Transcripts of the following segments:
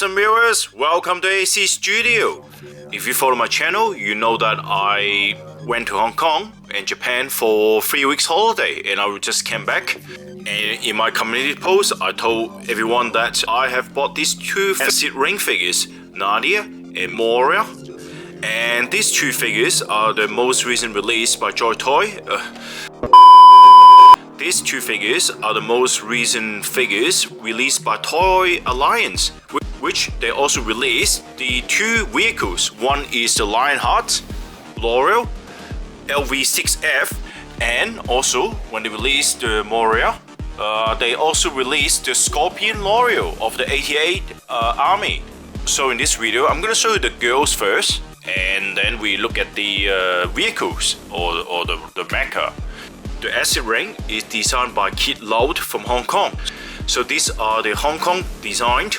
awesome viewers, welcome to AC Studio. If you follow my channel, you know that I went to Hong Kong and Japan for 3 weeks holiday and I just came back. And in my community post, I told everyone that I have bought these two acid ring figures, Nadia and Moirah. And these two figures are the most recent release by Joy Toy. These two figures are the most recent figures released by Toy Alliance, which they also released the two vehicles. One is the Lionheart L'Oreal LV6F, and also when they released the Moirah, they also released the Scorpion L'Oreal of the 88 Army. So in this video, I'm gonna show you the girls first, and then we look at the vehicles or the mecha. The acid ring is designed by Kit Loud from Hong Kong. So these are the Hong Kong designed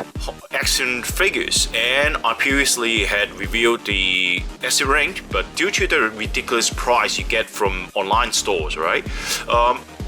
action figures, and I previously had reviewed the acid ring, but due to the ridiculous price you get from online stores, right?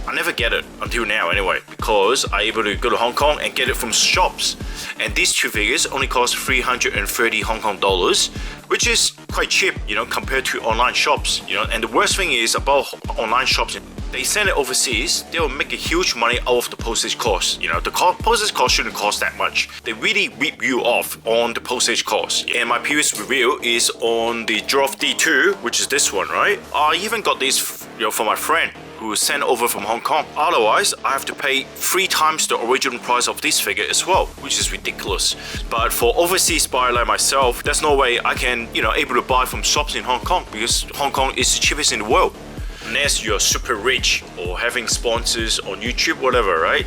I never get it until now anyway, because I able to go to Hong Kong and get it from shops. And these two figures only cost 330 Hong Kong dollars, which is quite cheap, you know, compared to online shops, you know. And the worst thing is about online shops, they send it overseas, they will make a huge money out of the postage cost. You know, the postage cost shouldn't cost that much. They really rip you off on the postage cost. And my previous review is on the Giraffe D2, which is this one, right? I even got this, you know, for my friend who sent over from Hong Kong. Otherwise, I have to pay 3 times the original price of this figure as well, which is ridiculous. But for overseas buyer like myself, there's no way I can, you know, able to buy from shops in Hong Kong, because Hong Kong is the cheapest in the world. Unless you're super rich or having sponsors on YouTube, whatever, right?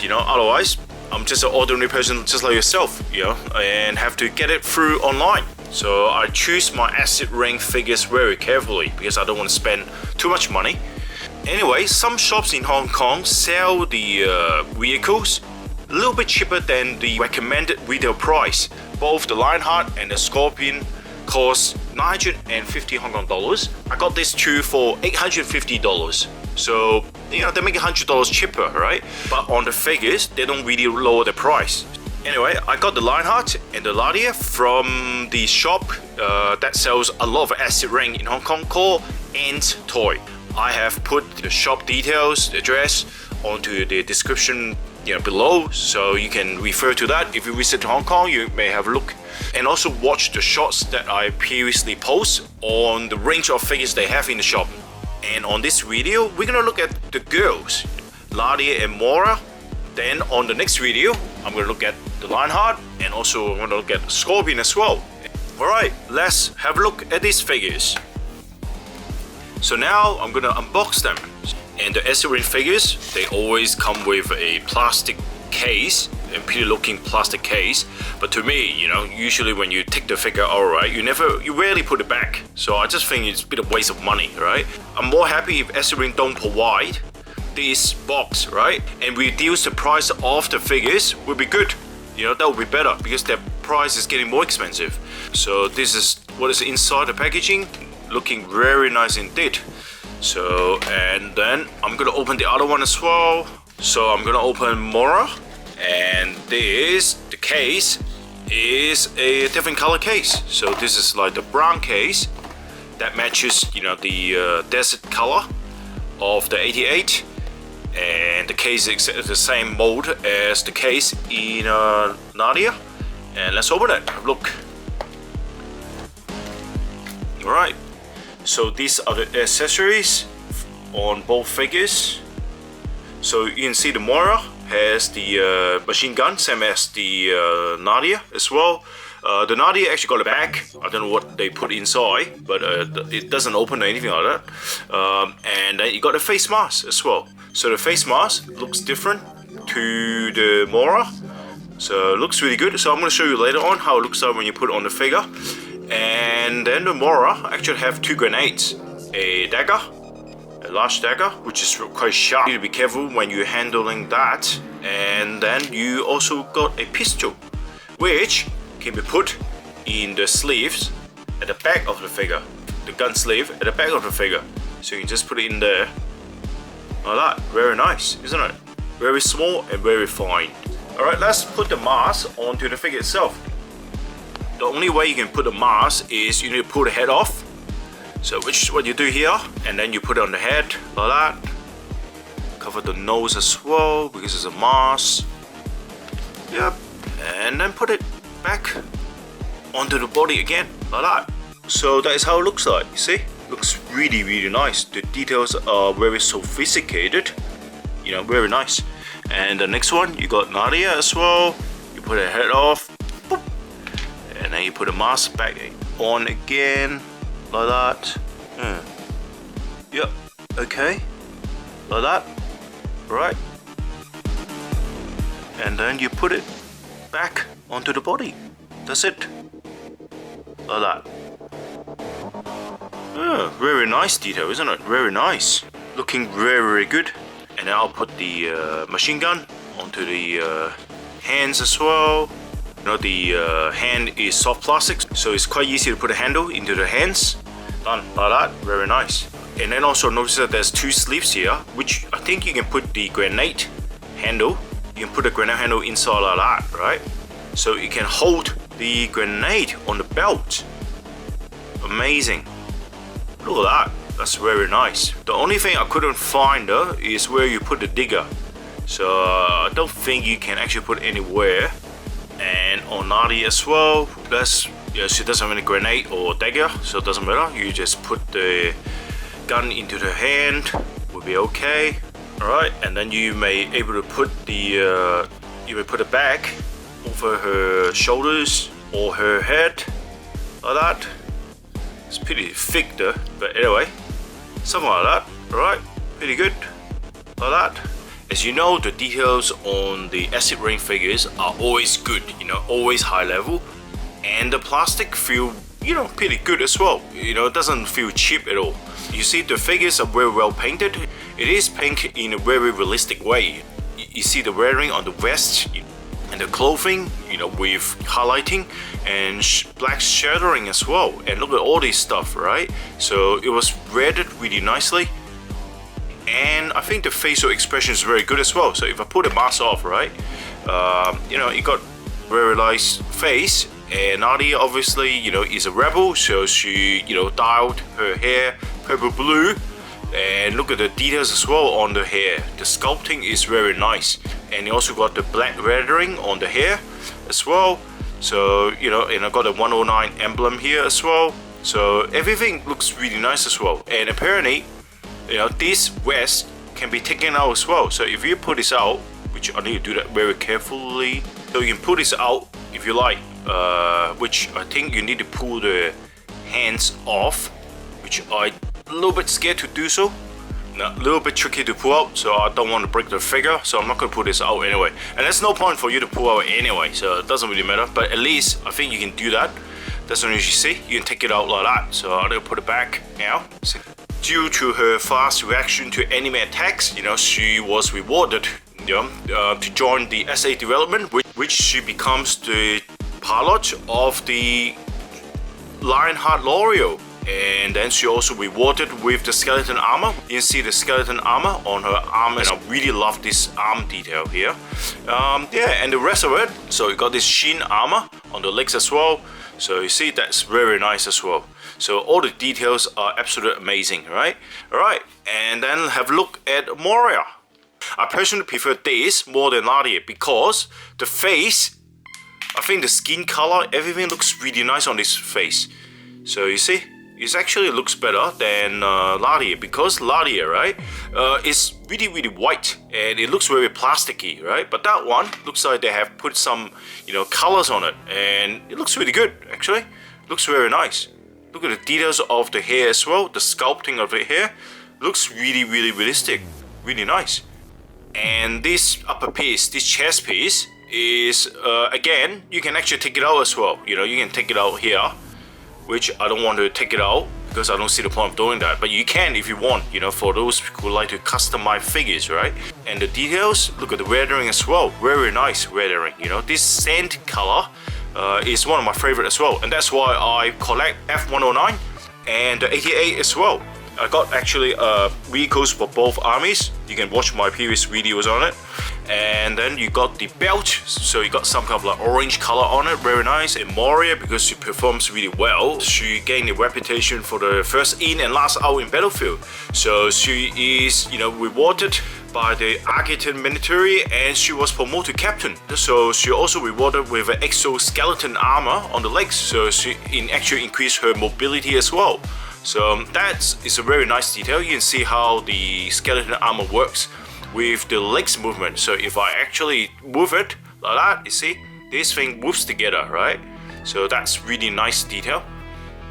You know, otherwise, I'm just an ordinary person just like yourself, you know, and have to get it through online. So I choose my acid ring figures very carefully because I don't want to spend too much money. Anyway, some shops in Hong Kong sell the vehicles a little bit cheaper than the recommended retail price. Both the Lionheart and the Scorpion cost 950 Hong Kong dollars. I got these two for 850 dollars. So, you know, they make $100 cheaper, right? But on the figures, they don't really lower the price. Anyway, I got the Lionheart and the Nadia from the shop that sells a lot of acid ring in Hong Kong called Ant Toy. I have put the shop details, the address, onto the description, you know, below, so you can refer to that. If you visit Hong Kong, you may have a look. And also watch the shots that I previously post on the range of figures they have in the shop. And on this video, we're gonna look at the girls, Nadia and Moirah. Then on the next video, I'm gonna look at the Lionheart, and also I'm gonna look at Scorpion as well. Alright, let's have a look at these figures. So now I'm gonna unbox them. And the acid ring figures, they always come with a plastic case, a pretty looking plastic case. But to me, you know, usually when you take the figure out, right, you rarely put it back. So I just think it's a bit of waste of money, right? I'm more happy if acid ring don't provide this box, right, and reduce the price of the figures would be good. You know, that would be better because their price is getting more expensive. So this is what is inside the packaging, looking very nice indeed. So, and then I'm gonna open the other one as well. So I'm gonna open Moirah, and the case is a different color case. So this is like the brown case that matches, you know, the desert color of the 88, and the case is the same mold as the case in Nadia. And let's open it. Have a look. All right. So these are the accessories on both figures. So you can see the Moirah has the machine gun, same as the Nadia as well. The Nadia actually got a bag. I don't know what they put inside, but it doesn't open or anything like that. And then you got the face mask as well. So the face mask looks different to the Moirah. So it looks really good. So I'm going to show you later on how it looks like when you put it on the figure. And then the Moirah actually have 2 grenades, a dagger, a large dagger, which is quite sharp. You need to be careful when you're handling that. And then you also got a pistol, which can be put in the sleeves at the back of the figure, the gun sleeve at the back of the figure. So you can just put it in there like that. Very nice, isn't it? Very small and very fine. Alright, let's put the mask onto the figure itself. The only way you can put the mask is you need to pull the head off. So which is what you do here, and then you put it on the head like that. Cover the nose as well because it's a mask. Yep, and then put it back onto the body again like that. So that is how it looks like. You see, looks really nice. The details are very sophisticated, you know, very nice. And the next one, you got Nadia as well. You put her head off, boop, and then you put the mask back on again like that. Yep, okay, like that. Right, and then you put it back onto the body. That's it, like that. Very nice detail, isn't it? Very nice, looking very good. And then I'll put the machine gun onto the hands as well. You know, the hand is soft plastic, so it's quite easy to put a handle into the hands. Done like that, very nice. And then also notice that there's two sleeves here, which I think you can put the grenade handle. You can put the grenade handle inside like that, right? So you can hold the grenade on the belt. Amazing. Look at that. That's very nice. The only thing I couldn't find though is where you put the digger. So I don't think you can actually put anywhere. And on Nadia as well, she doesn't have any grenade or dagger, so it doesn't matter. You just put the gun into the hand, will be okay. Alright, and then you may able to put the you may put it back over her shoulders or her head like that. It's pretty thick though, but anyway, something like that. Alright, pretty good like that. As you know, the details on the acid rain figures are always good, you know, always high level, and the plastic feel, you know, pretty good as well. You know, it doesn't feel cheap at all. You see, the figures are very well painted. It is painted in a very realistic way. You see the wearing on the vest and the clothing, you know, with highlighting and black shadowing as well. And look at all this stuff, right? So it was rendered really nicely. And I think the facial expression is very good as well. So if I put the mask off, right, you know, you got very nice face. And Nadia obviously, you know, is a rebel, so she, you know, dyed her hair purple blue. And look at the details as well on the hair. The sculpting is very nice. And you also got the black lettering on the hair as well. So, you know, and I got a 109 emblem here as well. So everything looks really nice as well. And apparently, you know, this vest can be taken out as well. So if you put this out, which I need to do that very carefully, so you can put this out if you like, which I think you need to pull the hands off, which I'm a little bit scared to do so. A little bit tricky to pull out, so I don't want to break the figure, so I'm not going to pull this out anyway. And there's no point for you to pull out anyway, so it doesn't really matter. But at least I think you can do that. That's what you see. You can take it out like that. So I'm going to put it back now. Due to her fast reaction to enemy attacks, you know, she was rewarded, you know, to join the SA development, which she becomes the pilot of the Lionheart L'Oreal. And then she also rewarded with the skeleton armor. You can see the skeleton armor on her arm, and I really love this arm detail here. Yeah, and the rest of it, so you got this sheen armor on the legs as well. So you see, that's very nice as well. So all the details are absolutely amazing, right? Alright, and then have a look at Moirah. I personally prefer this more than Nadia because the face, I think the skin color, everything looks really nice on this face. So you see, it actually looks better than Nadia, because Nadia, right, is really white and it looks very plasticky, right? But that one looks like they have put some, you know, colors on it, and it looks really good actually. Looks very nice. Look at the details of the hair as well. The sculpting of the hair looks really realistic, really nice. And this upper piece, this chest piece, is again, you can actually take it out as well. You know, you can take it out here, which I don't want to take it out because I don't see the point of doing that. But you can if you want, you know, for those who like to customize figures, right? And the details, look at the weathering as well. Very nice weathering. You know, this sand color is one of my favorite as well, and that's why I collect F109 and the 88 as well. I got actually vehicles for both armies. You can watch my previous videos on it. And then you got the belt, so you got some kind of like orange color on it, very nice. And Moirah, because she performs really well, she gained a reputation for the first in and last out in battlefield. So she is, you know, rewarded by the Argentine military, and she was promoted to captain. So she also rewarded with an exoskeleton armor on the legs, so she actually increased her mobility as well. So that is a very nice detail. You can see how the skeleton armor works with the legs movement. So if I actually move it like that, you see this thing moves together, right? So that's really nice detail,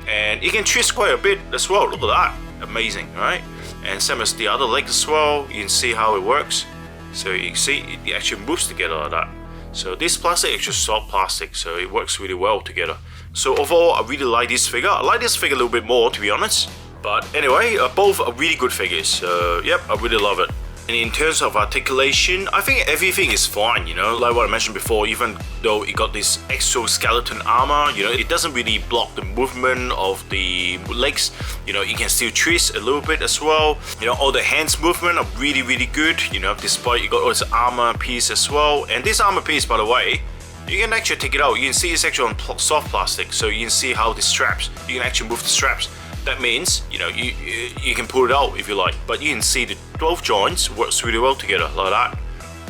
and you can twist quite a bit as well. Look at that, amazing, right? And same as the other leg as well. You can see how it works. So you see it actually moves together like that. So this plastic is actually soft plastic, so it works really well together. So overall, I really like this figure. I like this figure a little bit more, to be honest. But anyway, both are really good figures. Yep, I really love it. And in terms of articulation, I think everything is fine, you know, like what I mentioned before. Even though it got this exoskeleton armor, you know, it doesn't really block the movement of the legs. You know, you can still twist a little bit as well. You know, all the hands movement are really, really good, you know, despite you got all this armor piece as well. And this armor piece, by the way, you can actually take it out. You can see it's actually on soft plastic, so you can see how the straps, you can actually move the straps. That means, you know, you can pull it out if you like, but you can see the both joints works really well together, like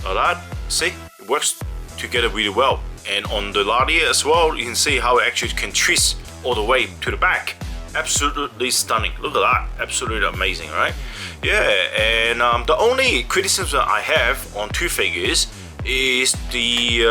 that. See, it works together really well. And on the Nadia as well, you can see how it actually can twist all the way to the back. Absolutely stunning. Look at that, absolutely amazing, right? Yeah, and the only criticism I have on two figures is the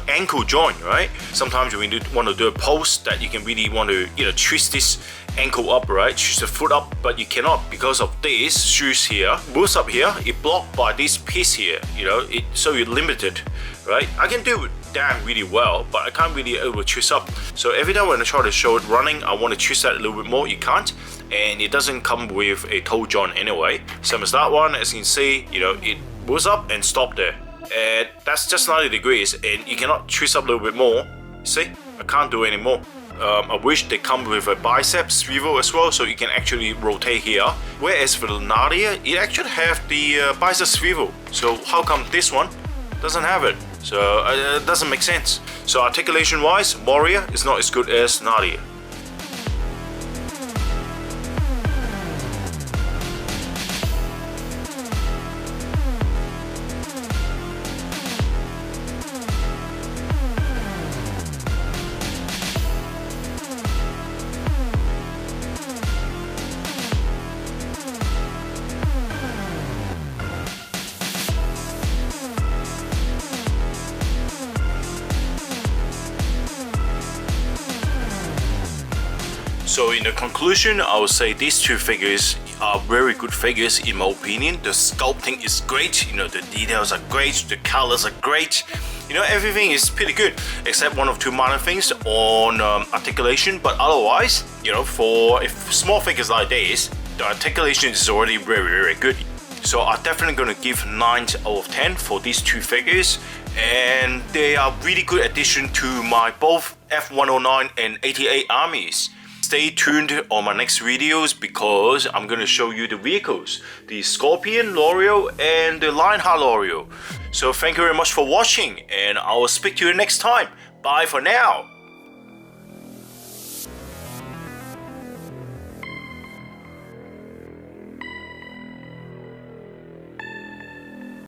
ankle joint, right? Sometimes when you want to do a pose that you can really want to, you know, twist this ankle up, right? Twist the foot up, but you cannot because of this shoes here. Moves up here, it blocked by this piece here, you know, so you're limited, right? I can do that really well, but I can't really able to twist up. So every time when I try to show it running, I want to twist that a little bit more. You can't, and it doesn't come with a toe joint anyway. Same as that one, as you can see, you know, it moves up and stop there. And that's just 90 degrees, and you cannot twist up a little bit more. See, I can't do any more. I wish they come with a bicep swivel as well, so you can actually rotate here. Whereas for the Nadia, it actually have the bicep swivel. So how come this one doesn't have it? So it doesn't make sense. So articulation wise, Moirah is not as good as Nadia. So in the conclusion, I would say these two figures are very good figures in my opinion. The sculpting is great, you know, the details are great, the colors are great. You know, everything is pretty good, except one or two minor things on articulation. But otherwise, you know, for small figures like this, the articulation is already very, very good. So I'm definitely going to give 9 out of 10 for these two figures. And they are really good addition to my both F109 and 88 armies. Stay tuned on my next videos because I'm going to show you the vehicles, the Scorpion L'Oreal and the Lionheart L'Oreal. So thank you very much for watching, and I will speak to you next time. Bye for now.